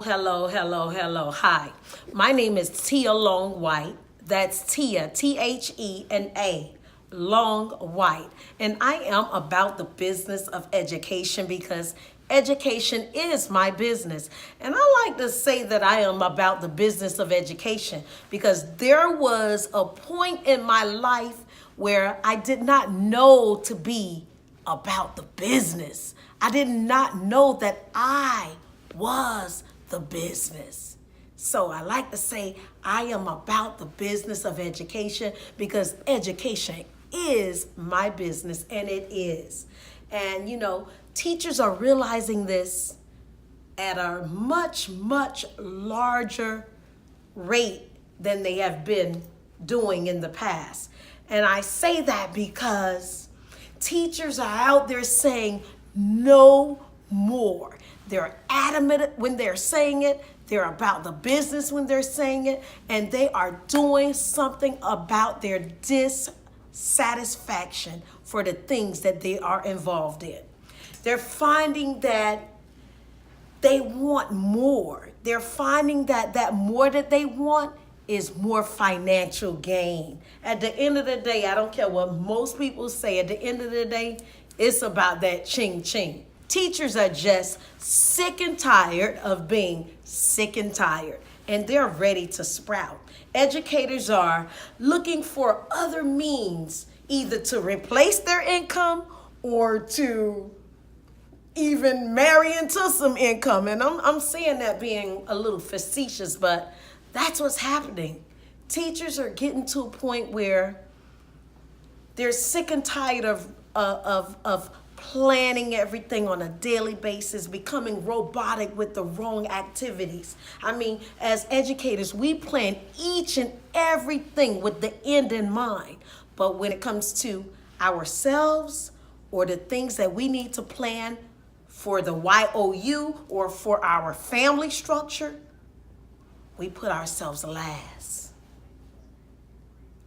Hello, hello, hello. Hi. My name is Tia Long White. That's Tia, Thea, Long White. And I am about the business of education because education is my business. And I like to say that I am about the business of education because there was a point in my life where I did not know to be about the business. I did not know that I was the business. So I like to say I am about the business of education because education is my business and it is. And teachers are realizing this at a much, much larger rate than they have been doing in the past. And I say that because teachers are out there saying no more. They're adamant when they're saying it. They're about the business when they're saying it. And they are doing something about their dissatisfaction for the things that they are involved in. They're finding that they want more. They're finding that more that they want is more financial gain. At the end of the day, I don't care what most people say, at the end of the day, it's about that ching ching. Teachers are just sick and tired of being sick and tired, and they're ready to sprout. Educators are looking for other means, either to replace their income or to even marry into some income. And I'm saying that being a little facetious, but that's what's happening. Teachers are getting to a point where they're sick and tired of planning everything on a daily basis, becoming robotic with the wrong activities. I mean, as educators, we plan each and everything with the end in mind. But when it comes to ourselves or the things that we need to plan for the YOU or for our family structure, we put ourselves last.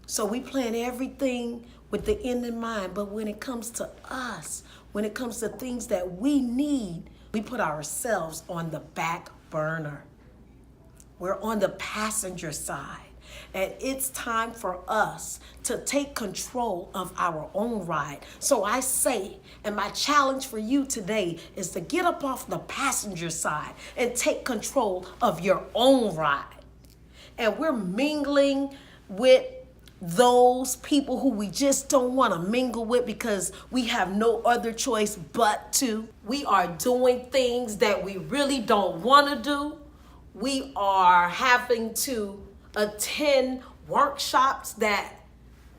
So we plan everything with the end in mind. But when it comes to us, when it comes to things that we need, we put ourselves on the back burner. We're on the passenger side. And it's time for us to take control of our own ride. So I say, and my challenge for you today is to get up off the passenger side and take control of your own ride. And we're mingling with those people who we just don't want to mingle with because we have no other choice but to. We are doing things that we really don't want to do. We are having to attend workshops that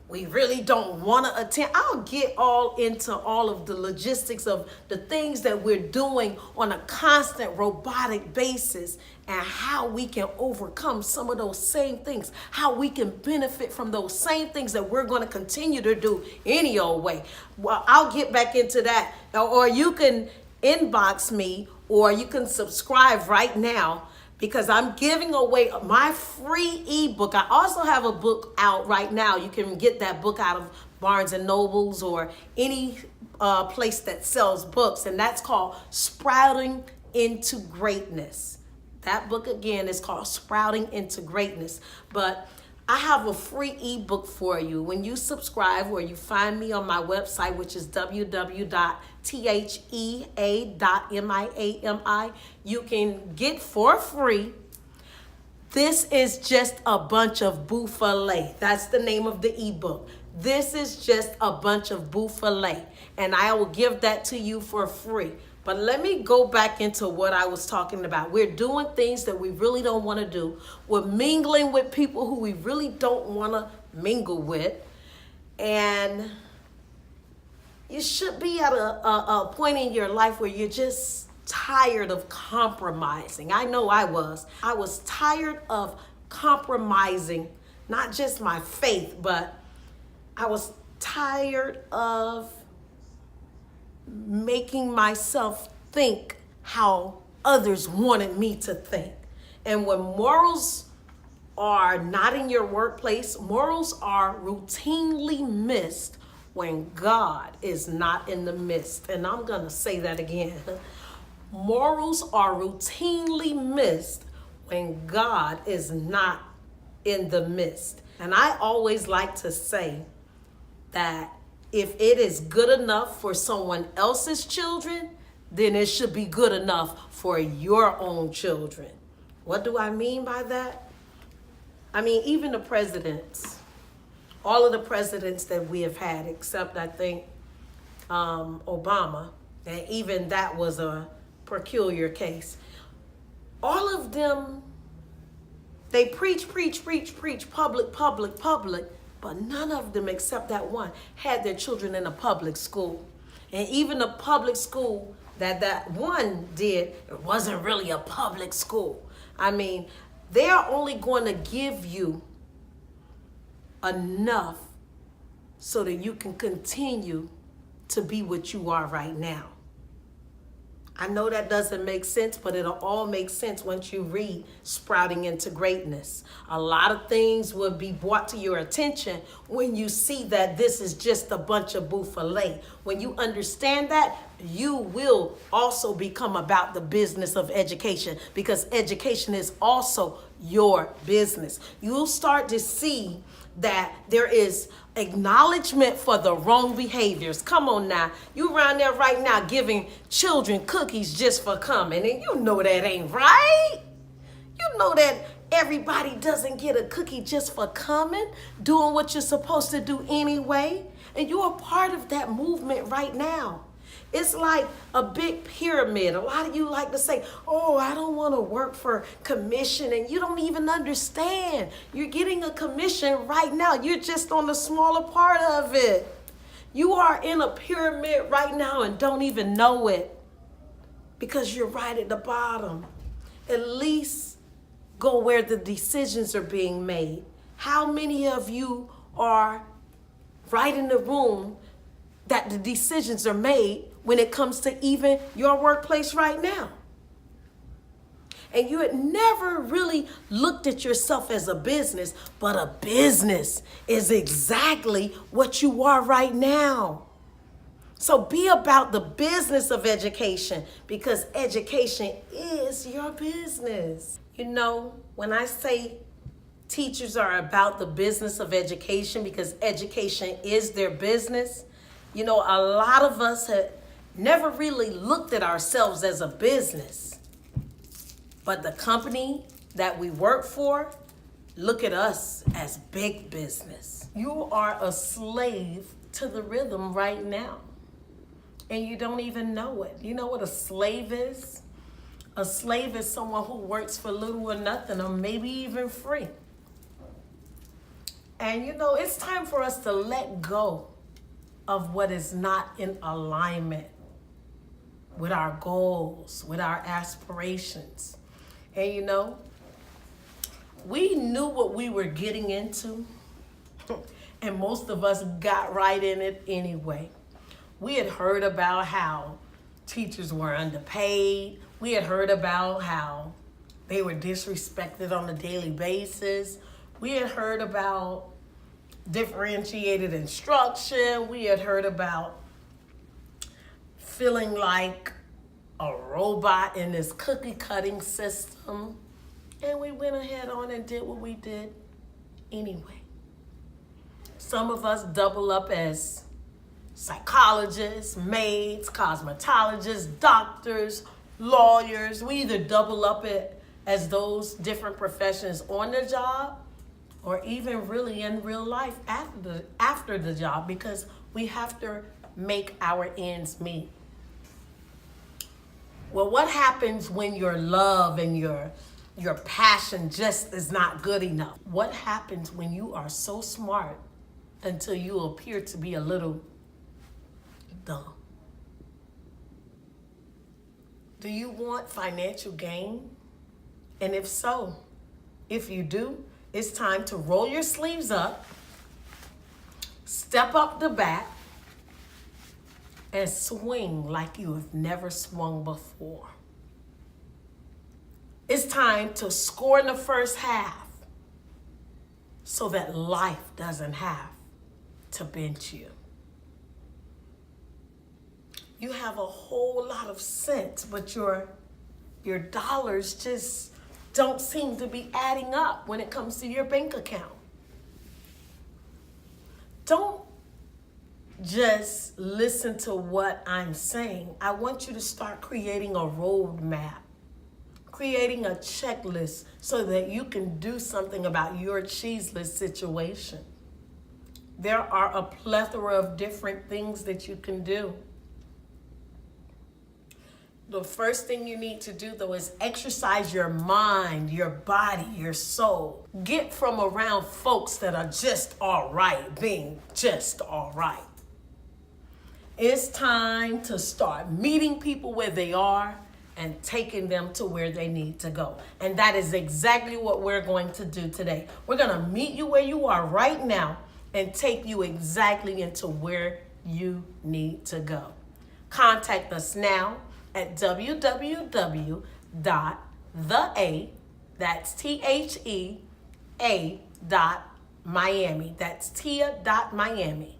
we really don't want to attend. I'll get all into all of the logistics of the things that we're doing on a constant robotic basis and how we can overcome some of those same things, how we can benefit from those same things that we're going to continue to do any old way. Well, I'll get back into that. Or you can inbox me or you can subscribe right now, because I'm giving away my free ebook. I also have a book out right now. You can get that book out of Barnes and Nobles or any place that sells books. And that's called Sprouting into Greatness. That book again is called Sprouting into Greatness. But I have a free ebook for you. When you subscribe or you find me on my website, which is www.thea.miami, you can get for free. This is just a bunch of buffet. That's the name of the ebook. This is just a bunch of buffet. And I will give that to you for free. But let me go back into what I was talking about. We're doing things that we really don't want to do. We're mingling with people who we really don't want to mingle with. And you should be at a point in your life where you're just tired of compromising. I know I was. I was tired of compromising, not just my faith, but I was tired of making myself think how others wanted me to think. And when morals are not in your workplace, morals are routinely missed when God is not in the midst. And I'm going to say that again. Morals are routinely missed when God is not in the midst. And I always like to say that if it is good enough for someone else's children, then it should be good enough for your own children. What do I mean by that? I mean, even the presidents, all of the presidents that we have had, except I think Obama, and even that was a peculiar case. All of them, they preach, public, but none of them except that one had their children in a public school. And even the public school that one did, it wasn't really a public school. I mean, they're only going to give you enough so that you can continue to be what you are right now. I know that doesn't make sense, but it'll all make sense once you read Sprouting into Greatness. A lot of things will be brought to your attention when you see that this is just a bunch of buffalo. When you understand that, you will also become about the business of education, because education is also your business. You'll start to see that there is acknowledgement for the wrong behaviors. Come on now. You around there right now giving children cookies just for coming, and you know that ain't right. You know that everybody doesn't get a cookie just for coming, doing what you're supposed to do anyway. And you're a part of that movement right now. It's like a big pyramid. A lot of you like to say, oh, I don't want to work for commission. And you don't even understand. You're getting a commission right now. You're just on the smaller part of it. You are in a pyramid right now and don't even know it, because you're right at the bottom. At least go where the decisions are being made. How many of you are right in the room that the decisions are made when it comes to even your workplace right now? And you had never really looked at yourself as a business, but a business is exactly what you are right now. So be about the business of education, because education is your business. You know, when I say teachers are about the business of education because education is their business, you know, a lot of us have never really looked at ourselves as a business. But the company that we work for, look at us as big business. You are a slave to the rhythm right now, and you don't even know it. You know what a slave is? A slave is someone who works for little or nothing, or maybe even free. And you know, it's time for us to let go of what is not in alignment with our goals, with our aspirations. And you know, we knew what we were getting into, and most of us got right in it anyway. We had heard about how teachers were underpaid. We had heard about how they were disrespected on a daily basis. We had heard about differentiated instruction. We had heard about feeling like a robot in this cookie cutting system. And we went ahead on and did what we did anyway. Some of us double up as psychologists, maids, cosmetologists, doctors, lawyers. We either double up it as those different professions on the job, or even really in real life after the job, because we have to make our ends meet. Well, what happens when your love and your passion just is not good enough? What happens when you are so smart until you appear to be a little dumb? Do you want financial gain? And if so, if you do, it's time to roll your sleeves up, step up the bat, and swing like you have never swung before. It's time to score in the first half so that life doesn't have to bench you. You have a whole lot of sense, but your dollars just don't seem to be adding up when it comes to your bank account. Don't just listen to what I'm saying. I want you to start creating a roadmap, creating a checklist so that you can do something about your cheeseless situation. There are a plethora of different things that you can do. The first thing you need to do, though, is exercise your mind, your body, your soul. Get from around folks that are just all right, being just all right. It's time to start meeting people where they are and taking them to where they need to go. And that is exactly what we're going to do today. We're going to meet you where you are right now and take you exactly into where you need to go. Contact us now at www.thea, that's THEA.Miami. That's Thea.Miami.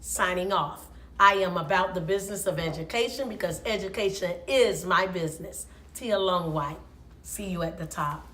Signing off. I am about the business of education because education is my business. Thea Longwhite. See you at the top.